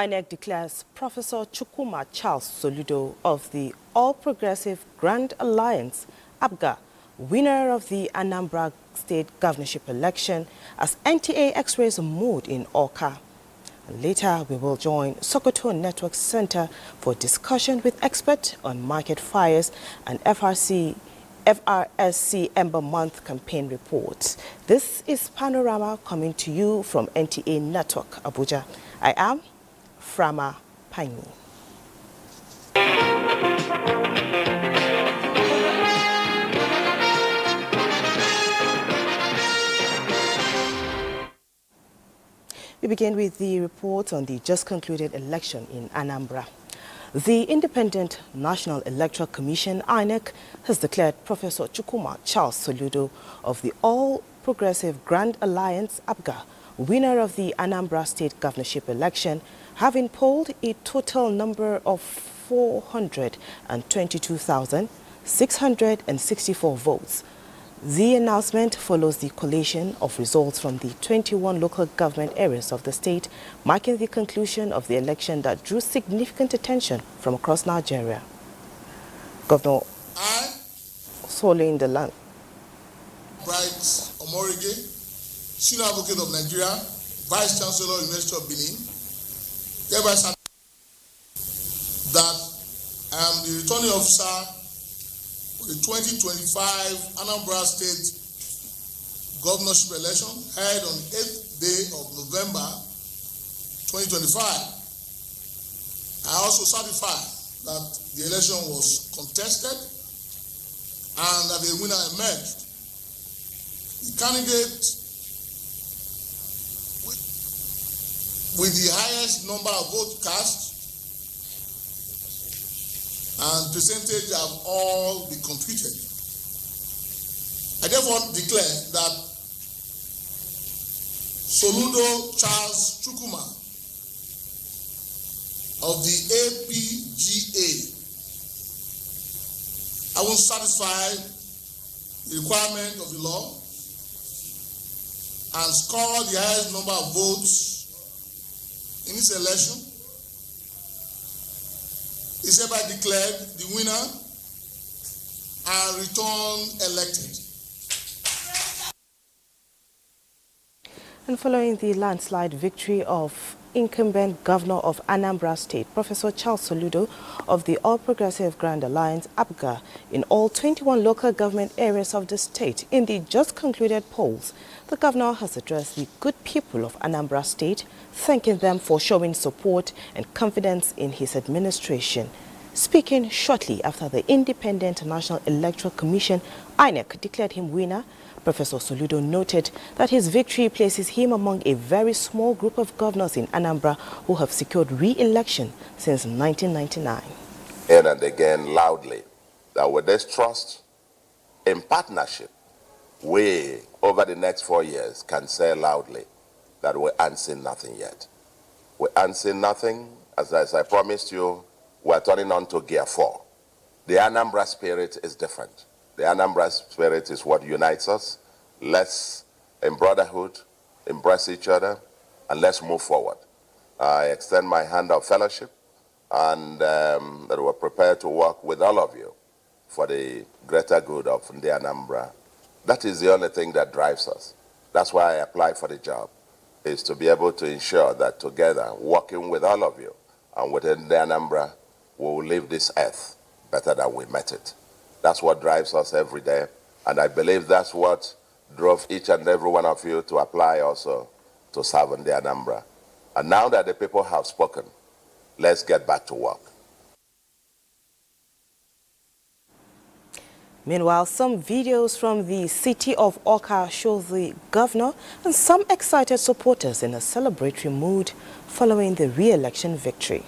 INEC declares Professor Chukwuma Charles Soludo of the All Progressive Grand Alliance, ABGA, winner of the Anambra State governorship election as NTA X-rays mode in Awka. Later, we will join Sokoto Network Center for discussion with experts on market fires and FRSC Ember Month campaign reports. This is Panorama coming to you from NTA Network, Abuja. I am Frama Panyi. We begin with the report on the just concluded election in Anambra. The Independent National Electoral Commission, INEC, has declared Professor Chukwuma Charles Soludo of the All Progressive Grand Alliance, ABGA, winner of the Anambra State governorship election, having polled a total number of 422,664 votes. The announcement follows the collation of results from the 21 local government areas of the state, marking the conclusion of the election that drew significant attention from across Nigeria. Governor Sole in the land. Bright Omorige, Senior Advocate of Nigeria, Vice Chancellor, University of Benin, hereby that I am the returning officer for the 2025 Anambra State governorship election held on the 8th day of November 2025. I also certify that the election was contested and that the winner emerged. The candidate with the highest number of votes cast and percentage have all been computed. I therefore declare that Soludo Charles Chukwuma of the APGA, I will satisfy the requirement of the law and score the highest number of votes in this election, is hereby declared the winner and returned elected. And following the landslide victory of incumbent governor of Anambra State, Professor Charles Soludo of the All Progressive Grand Alliance, ABGA, in all 21 local government areas of the state in the just concluded polls, the governor has addressed the good people of Anambra State, thanking them for showing support and confidence in his administration. Speaking shortly after the Independent National Electoral Commission, INEC, declared him winner, Professor Soludo noted that his victory places him among a very small group of governors in Anambra who have secured re-election since 1999. And again, loudly, that with this trust in partnership, we, over the next 4 years, can say loudly that we ain't seen nothing yet. We ain't seen nothing. As I promised you, we're turning on to gear 4. The Anambra spirit is different. The Anambra spirit is what unites us. Let's, in brotherhood, embrace each other, and let's move forward. I extend my hand of fellowship, and that we're prepared to work with all of you for the greater good of the Anambra. That is the only thing that drives us. That's why I applied for the job, is to be able to ensure that together, working with all of you and within the Anambra, we will leave this earth better than we met it. That's what drives us every day, and I believe that's what drove each and every one of you to apply also to serve in the Anambra. And now that the people have spoken, let's get back to work. Meanwhile, some videos from the city of Awka show the governor and some excited supporters in a celebratory mood following the re-election victory.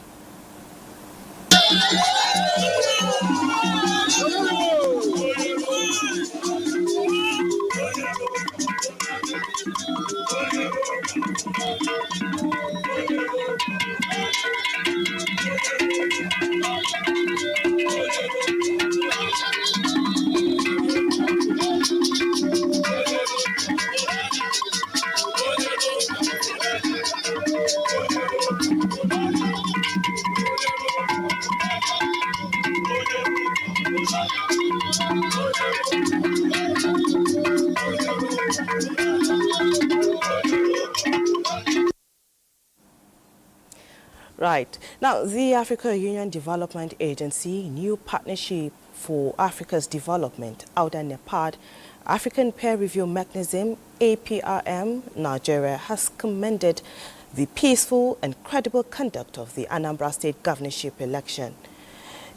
Right. Now, the Africa Union Development Agency, New Partnership for Africa's Development, AUDA NEPAD, African Peer Review Mechanism, APRM, Nigeria, has commended the peaceful and credible conduct of the Anambra State governorship election.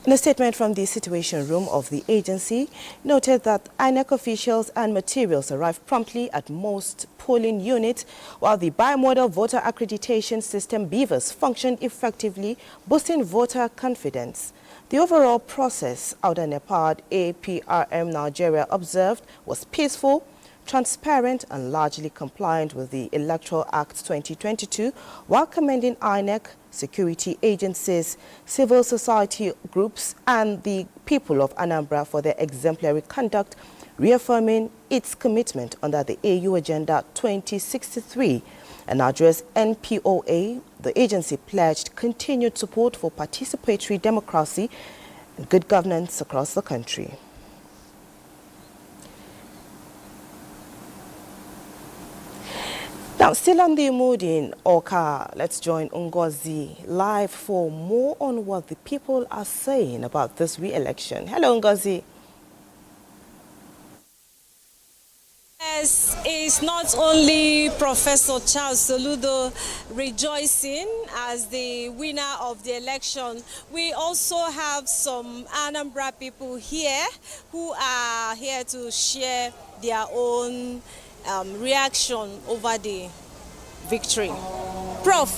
In a statement from the Situation Room of the agency, noted that INEC officials and materials arrived promptly at most polling units, while the bimodal voter accreditation system BVAS functioned effectively, boosting voter confidence. The overall process, AUDA NEPAD, APRM Nigeria observed, was peaceful, transparent and largely compliant with the Electoral Act 2022, while commending INEC, security agencies, civil society groups and the people of Anambra for their exemplary conduct, reaffirming its commitment under the AU Agenda 2063 and address NPOA. The agency pledged continued support for participatory democracy and good governance across the country. Now, still on the mood in Oka, let's join Ngozi live for more on what the people are saying about this re-election. Hello, Ngozi. Yes, it's not only Professor Charles Soludo rejoicing as the winner of the election. We also have some Anambra people here who are here to share their own reaction over the victory. Prof.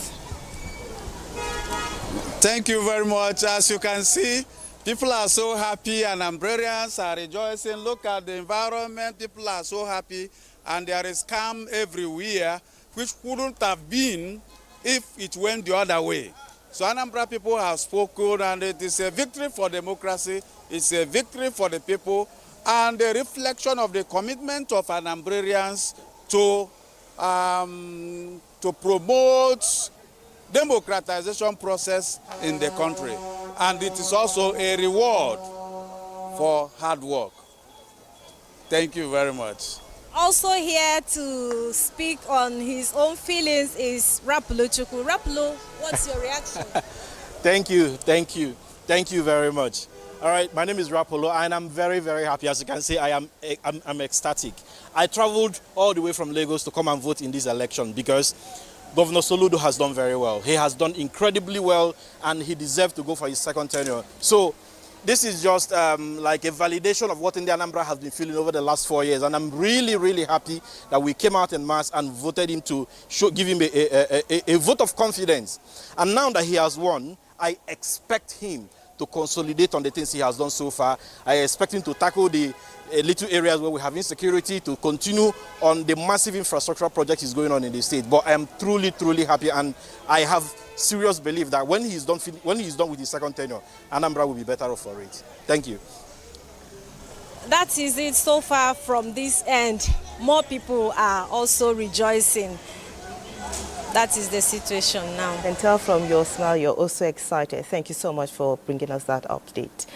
Thank you very much. As you can see, people are so happy and Anambrarians are rejoicing. Look at the environment. People are so happy and there is calm everywhere, which wouldn't have been if it went the other way. So Anambra people have spoken and it is a victory for democracy. It's a victory for the people and a reflection of the commitment of Anambrarians to promote democratization process in the country. And it is also a reward for hard work. Thank you very much. Also here to speak on his own feelings is Rapulo Chukwu. Rapulo, what's your reaction? Thank you very much. All right, my name is Rapolo and I'm very, very happy. As you can see, I'm ecstatic. I traveled all the way from Lagos to come and vote in this election because Governor Soludo has done very well. He has done incredibly well and he deserves to go for his second tenure. So this is just like a validation of what Indian Anambra has been feeling over the last 4 years. And I'm really, really happy that we came out en masse and voted him to give him a vote of confidence. And now that he has won, I expect him to consolidate on the things he has done so far. I expect him to tackle the little areas where we have insecurity, to continue on the massive infrastructural project is going on in the state. But I am truly, truly happy and I have serious belief that when he's done with his second tenure, Anambra will be better off for it. Thank you. That is it so far from this end. More people are also rejoicing. That is the situation now. And tell from your smile you're also excited. Thank you so much for bringing us that update.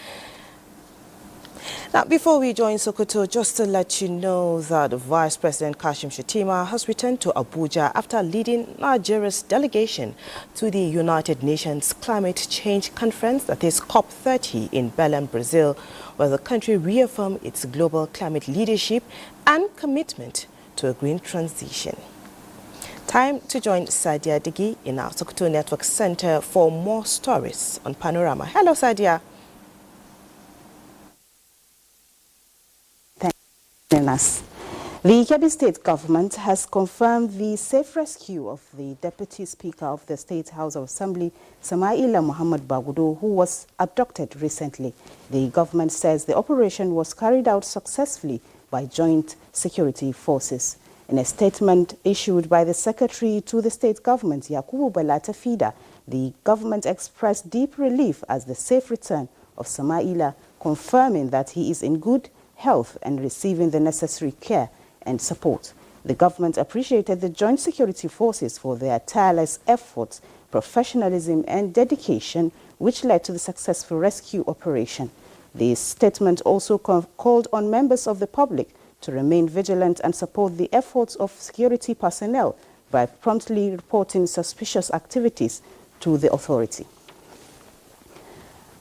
Now, before we join Sokoto, just to let you know that Vice President Kashim Shettima has returned to Abuja after leading Nigeria's delegation to the United Nations Climate Change Conference, that is COP30 in Belém, Brazil, where the country reaffirmed its global climate leadership and commitment to a green transition. Time to join Sadia Digi in our Sokoto Network Center for more stories on Panorama. Hello, Sadia. Us. The Kebbi State government has confirmed the safe rescue of the Deputy Speaker of the State House of Assembly, Samaila Muhammad Bagudo, who was abducted recently. The government says the operation was carried out successfully by joint security forces. In a statement issued by the Secretary to the State Government, Yakubu Balata Fida, the government expressed deep relief as the safe return of Samaila, confirming that he is in good health and receiving the necessary care and support. The government appreciated the joint security forces for their tireless efforts, professionalism and dedication, which led to the successful rescue operation. The statement also called on members of the public to remain vigilant and support the efforts of security personnel by promptly reporting suspicious activities to the authority.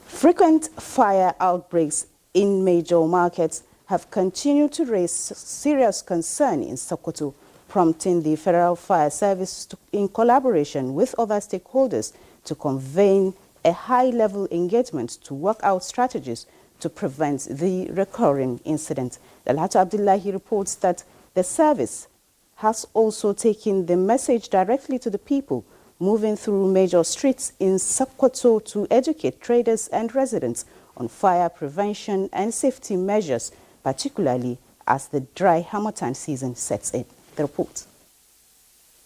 Frequent fire outbreaks in major markets have continued to raise serious concern in Sokoto, prompting the Federal Fire Service in collaboration with other stakeholders to convene a high-level engagement to work out strategies to prevent the recurring incident. Dalhatu Abdullahi reports that the service has also taken the message directly to the people moving through major streets in Sokoto to educate traders and residents on fire prevention and safety measures, particularly as the dry Harmattan season sets in. The report.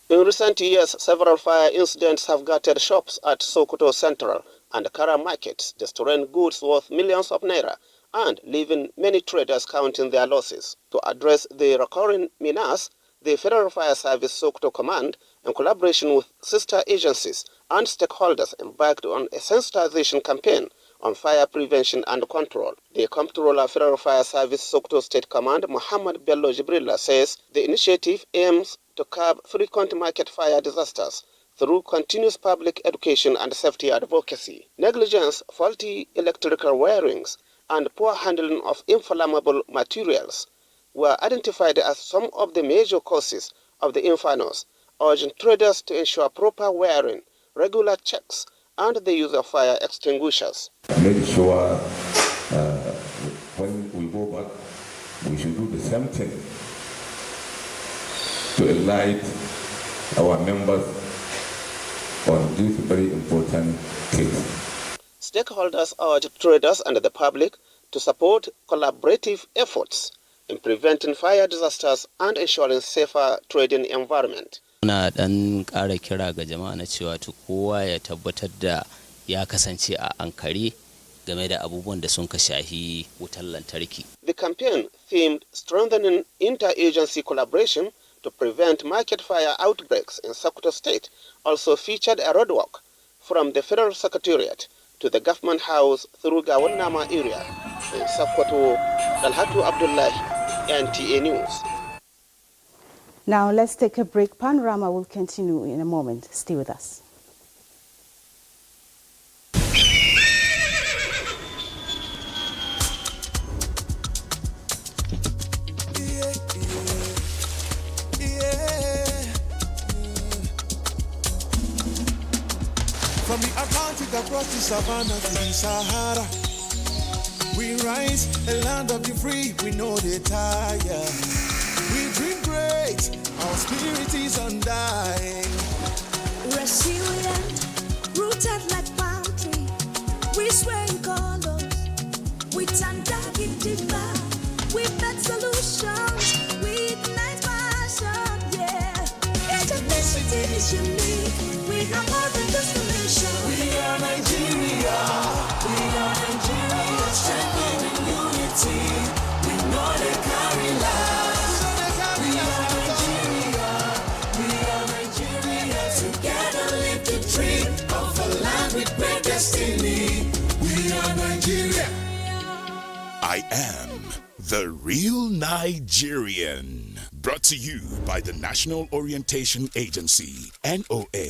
In recent years, several fire incidents have gutted shops at Sokoto Central and Kara markets, destroying goods worth millions of naira and leaving many traders counting their losses. To address the recurring menace, the Federal Fire Service Sokoto Command, in collaboration with sister agencies and stakeholders, embarked on a sensitization campaign on fire prevention and control. The Comptroller Federal Fire Service Sokoto State Command, Muhammad Bello Jibrilla, says the initiative aims to curb frequent market fire disasters through continuous public education and safety advocacy. Negligence, faulty electrical wirings, and poor handling of inflammable materials were identified as some of the major causes of the infernos, urging traders to ensure proper wiring, regular checks, and the use of fire extinguishers. Make sure when we go back, we should do the same thing to enlighten our members on this very important case. Stakeholders urge traders and the public to support collaborative efforts in preventing fire disasters and ensuring safer trading environment. Muna dan ƙara kira ga jama'a na cewa kowa ya tabbatar da ya kasance a ankare game da abubuwan da sun ka shahi wutar lantarki. The campaign themed strengthening interagency collaboration to prevent market fire outbreaks in Sokoto State also featured a roadwalk from the Federal Secretariat to the Government House through Gawannama area in Sokoto. Dalhatu Abdullahi, NTA News. Now let's take a break. Panorama will continue in a moment. Stay with us. From the Atlantic across the savannah to the Sahara, we rise, a land of the free, we know they tire. We dream great, our spirit is undying. Resilient, rooted like palm tree, we sway in colors, we turn dark into light, we bet solutions, we ignite passion, yeah. Ethnicity is unique, we have more than just a nation. We are Nigeria, strengthening unity, we know they carry lives. We are Nigeria, together live the dream of a land with great destiny. We are Nigeria. I am the real Nigerian. Brought to you by the National Orientation Agency, NOA.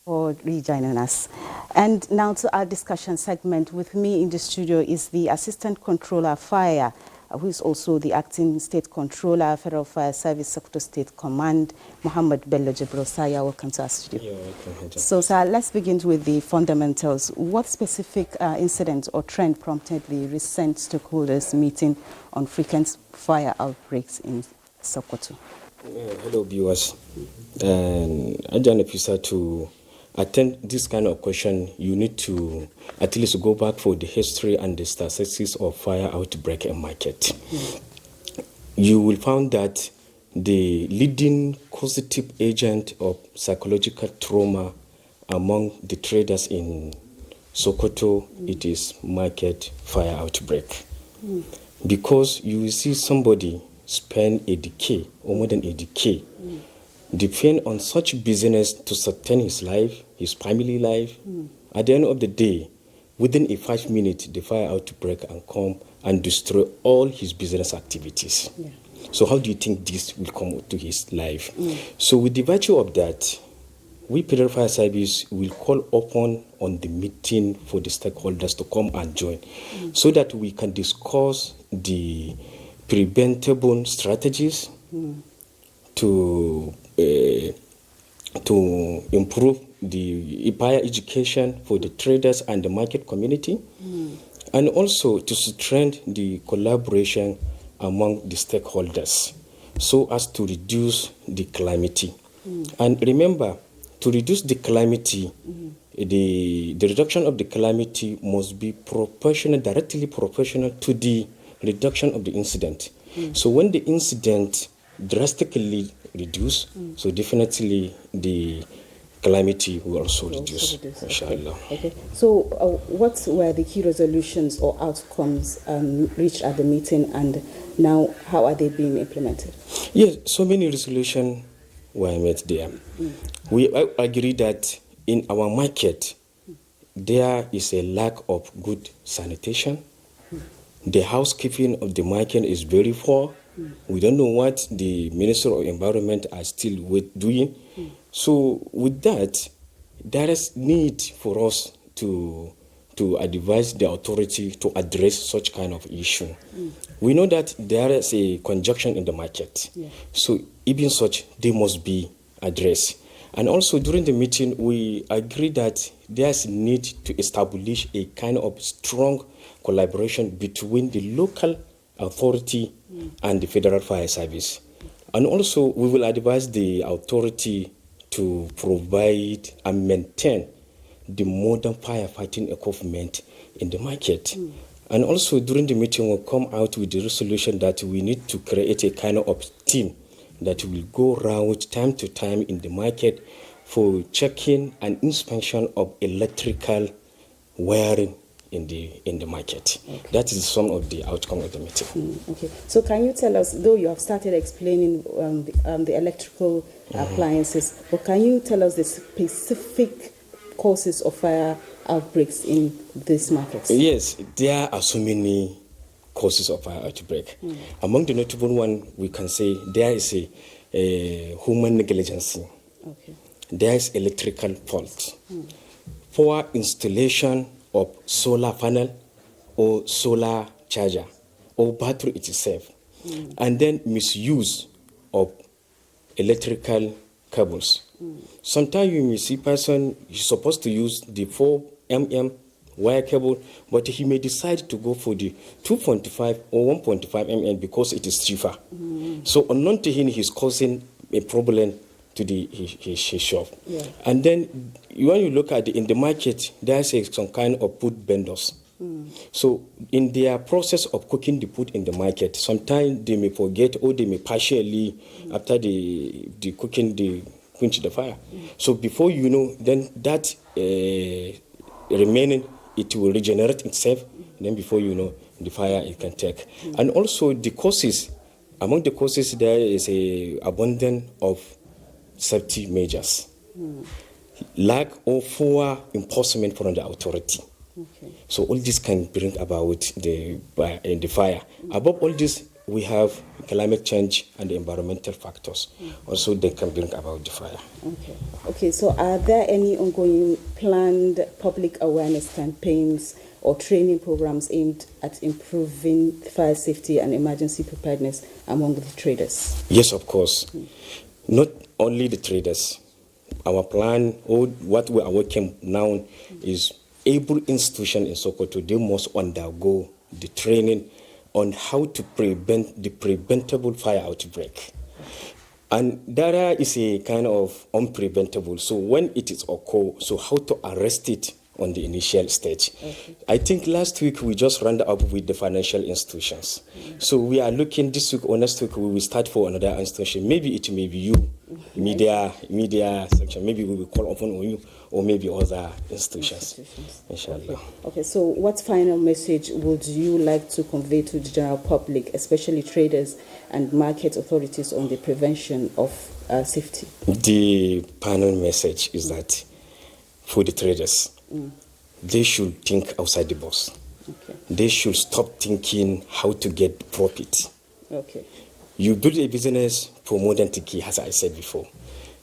For rejoining us. And now to our discussion segment. With me in the studio is the Assistant Controller Fire, who is also the Acting State Controller, Federal Fire Service, Sokoto State Command, Muhammad Bello Jibril. Welcome to our studio. You're welcome. So, sir, let's begin with the fundamentals. What specific incident or trend prompted the recent stakeholders meeting on frequent fire outbreaks in Sokoto? Hello, viewers. And I join officer to attend this kind of question. You need to at least go back for the history and the statistics of fire outbreak and market. You will find that the leading causative agent of psychological trauma among the traders in Sokoto, it is market fire outbreak. Because you will see somebody spend a decade or more than a decade depend on such business to sustain his life, his family life. At the end of the day, within a 5 minutes, the fire outbreak and come and destroy all his business activities. Yeah. So how do you think this will come to his life? So with the virtue of that, we Federal Fire Service will call upon on the meeting for the stakeholders to come and join so that we can discuss the preventable strategies to improve the fire education for the traders and the market community, and also to strengthen the collaboration among the stakeholders so as to reduce the calamity. And remember, to reduce the calamity, the reduction of the calamity must be directly proportional to the reduction of the incident. So when the incident drastically reduce, so definitely the calamity will also reduce. Inshallah. Okay. So what were the key resolutions or outcomes reached at the meeting, and now how are they being implemented? Yes, so many resolutions were made there. We agree that in our market, there is a lack of good sanitation. The housekeeping of the market is very poor. We don't know what the Minister of Environment are still doing. So with that, there is need for us to advise the authority to address such kind of issue. We know that there is a conjunction in the market. So even such, they must be addressed. And also during the meeting, we agree that there's need to establish a kind of strong collaboration between the local authority and the Federal Fire Service. And also we will advise the authority to provide and maintain the modern firefighting equipment in the market. And also during the meeting we'll come out with the resolution that we need to create a kind of team that will go around time to time in the market for checking and inspection of electrical wiring in the market. Okay. That is some of the outcome of the meeting. Okay. So can you tell us, though you have started explaining the electrical appliances, but can you tell us the specific causes of fire outbreaks in these markets? Yes, there are so many causes of fire outbreak. Among the notable one, we can say there is a human negligence. Okay. There is electrical fault. Poor installation of solar panel or solar charger or battery itself. And then misuse of electrical cables. Sometimes you may see person is supposed to use the 4 mm wire cable, but he may decide to go for the 2.5 or 1.5 mm because it is cheaper. So unknown to him, he's causing a problem to his shop. Yeah. And then when you look at in the market, there's some kind of food vendors. So in their process of cooking the food in the market, sometimes they may forget or they may partially, after the cooking, they quench the fire. So before you know, then that remaining, it will regenerate itself. Then before you know, the fire it can take. And also the causes, among the causes there is a abundance of safety measures. Lack or poor enforcement from the authority. Okay. So all this can bring about the fire. Above all this, we have climate change and the environmental factors. Also, they can bring about the fire. Okay. Okay. So, are there any ongoing planned public awareness campaigns or training programs aimed at improving fire safety and emergency preparedness among the traders? Yes, of course. Not only the traders. Our plan, or what we are working now, is every institution in Sokoto, they must undergo the training on how to prevent the preventable fire outbreak. And there is a kind of unpreventable. So when it is occur, so how to arrest it on the initial stage. Okay. I think last week we just rounded up with the financial institutions. So we are looking this week or next week we will start for another institution. Maybe it may be you media section. Maybe we will call upon you or maybe other institutions. Inshallah. Okay, so what final message would you like to convey to the general public, especially traders and market authorities, on the prevention of safety? The final message is that for the traders, they should think outside the box. Okay. They should stop thinking how to get profit. Okay. You build a business for more than Tiki, as I said before,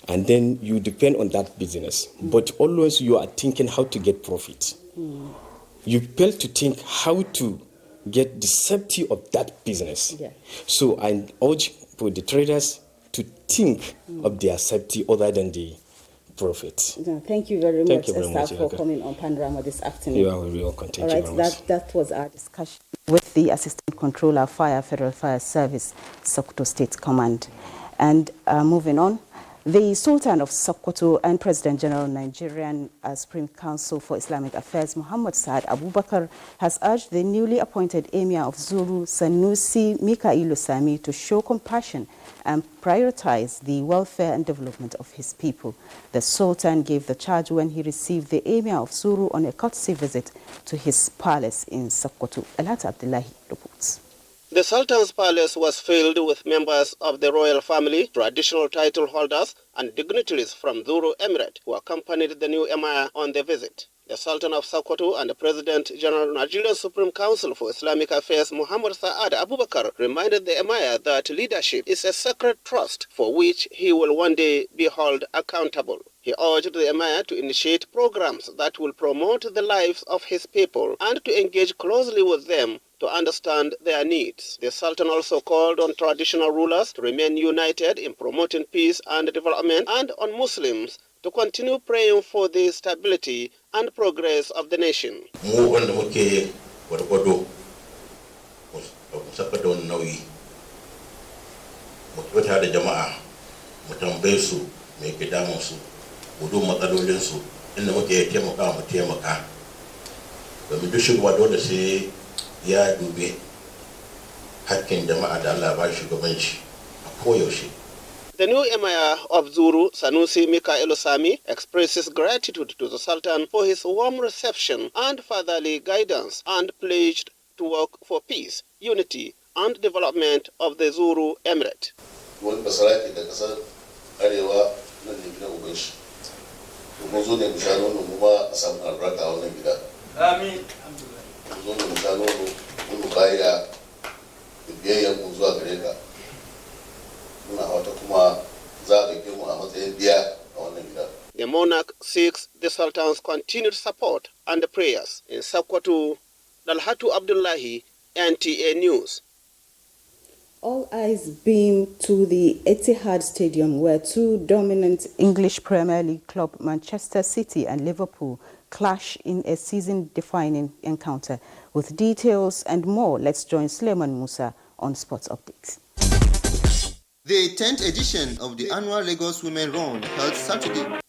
and then you depend on that business. But always you are thinking how to get profit. You fail to think how to get the safety of that business. Yeah. So I urge for the traders to think of their safety other than the profit. No, thank you very much, Esther, for coming on Panorama this afternoon. You are very welcome. Thank you very much. That was our discussion with the Assistant Controller, Federal Fire Service, Sokoto State Command. And moving on, the Sultan of Sokoto and President General Nigerian Supreme Council for Islamic Affairs, Muhammad Saad Abubakar, has urged the newly appointed Emir of Zuru, Sanusi Mikailu Sami, to show compassion and prioritize the welfare and development of his people. The Sultan gave the charge when he received the Emir of Zuru on a courtesy visit to his palace in Sokoto. Alhat Abdullahi reports. The Sultan's palace was filled with members of the royal family, traditional title holders, and dignitaries from Zuru Emirate who accompanied the new Emir on the visit. The Sultan of Sokoto and the President General Nigerian Supreme Council for Islamic Affairs, Muhammad Saad Abubakar, reminded the Emir that leadership is a sacred trust for which he will one day be held accountable. He urged the Emir to initiate programs that will promote the lives of his people and to engage closely with them to understand their needs. The Sultan also called on traditional rulers to remain united in promoting peace and development, and on Muslims to continue praying for the stability and progress of the nation. ya dube hakkin jama'a da Allah ba shugabanci a koyaushe. The new Emir of Zuru, Sanusi Mikailu Sami, expresses gratitude to the Sultan for his warm reception and fatherly guidance, and pledged to work for peace, unity, and development of the Zuru Emirate. Wani basarake da kasar arewa nan ne gidan uban shi. Mun zo ne mu sha nono mu ma a samu albarka a wannan gida. Amin. The monarch seeks the Sultan's continued support and prayers. In Sokoto, Dalhatu Abdullahi, NTA News. All eyes beam to the Etihad Stadium, where two dominant English Premier League clubs, Manchester City and Liverpool, clash in a season-defining encounter. With details and more, let's join Suleiman Musa on Sports Updates. The 10th edition of the annual Lagos Women Run held Saturday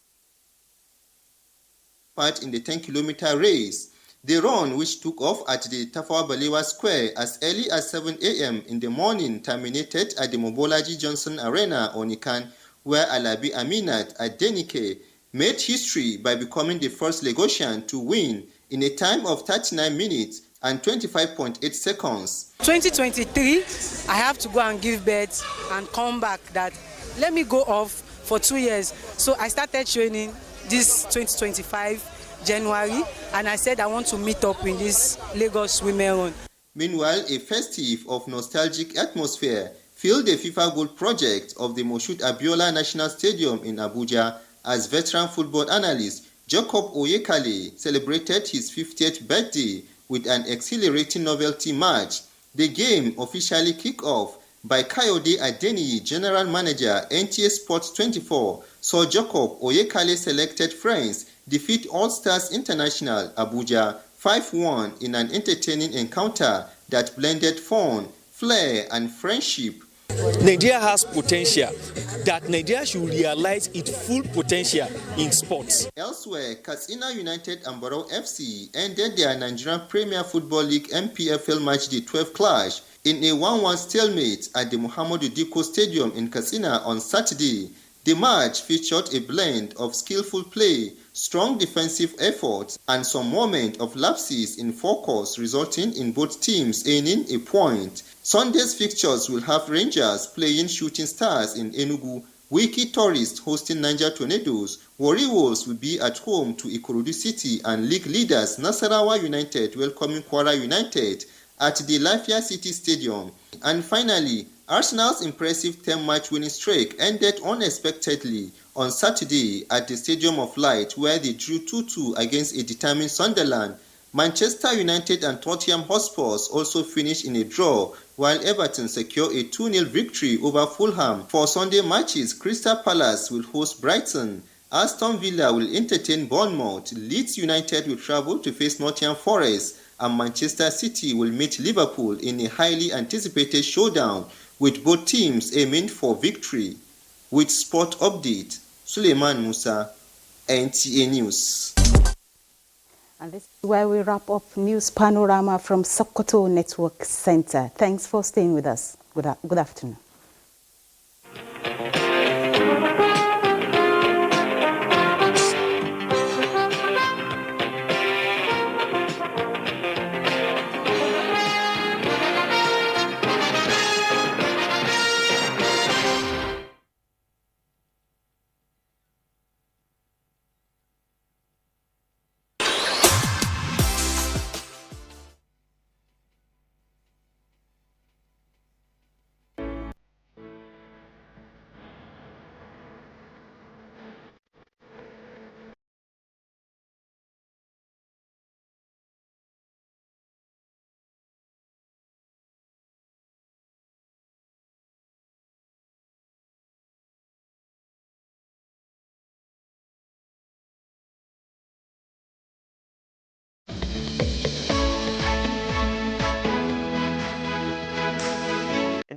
part in the 10-kilometer race. The run, which took off at the Tafawa Balewa Square as early as 7 a.m. in the morning, terminated at the Mobolaji Johnson Arena, Onikan, where Alabi Aminat Adenike made history by becoming the first Lagosian to win in a time of 39 minutes and 25.8 seconds. 2023, I have to go and give birth and come back. That let me go off for 2 years. So I started training this 2025 January, and I said I want to meet up in this Lagos Women Run. Meanwhile, a festive of nostalgic atmosphere filled the FIFA Gold project of the Moshood Abiola National Stadium in Abuja as veteran football analyst Jacob Oyekale celebrated his 50th birthday with an exhilarating novelty match. The game officially kicked off by Kayode Adeniyi, General Manager, NTA Sports 24, saw Jacob Oyekale selected friends defeat All Stars International Abuja 5-1 in an entertaining encounter that blended fun, flair, and friendship. Nigeria has potential, that Nigeria should realize its full potential in sports. Elsewhere, Katsina United and Barrow FC ended their Nigerian Premier Football League MPFL Match Day 12 clash in a 1-1 stalemate at the Muhammadu Dikko Stadium in Katsina on Saturday. The match featured a blend of skillful play, strong defensive efforts, and some moments of lapses in focus, resulting in both teams earning a point. Sunday's fixtures will have Rangers playing Shooting Stars in Enugu, Wiki Tourists hosting Niger Tornadoes, Warri Wolves will be at home to Ikorodu City, and league leaders Nasarawa United welcoming Kwara United at the Lafia City Stadium. And finally, Arsenal's impressive 10-match winning streak ended unexpectedly on Saturday at the Stadium of Light, where they drew 2-2 against a determined Sunderland. Manchester United and Tottenham Hotspur also finished in a draw, while Everton secured a 2-0 victory over Fulham. For Sunday matches, Crystal Palace will host Brighton, Aston Villa will entertain Bournemouth, Leeds United will travel to face Nottingham Forest, and Manchester City will meet Liverpool in a highly anticipated showdown, with both teams aiming for victory. With Sport Update, Suleiman Musa, NTA News. And this is where we wrap up News Panorama from Sokoto Network Center. Thanks for staying with us. Good afternoon.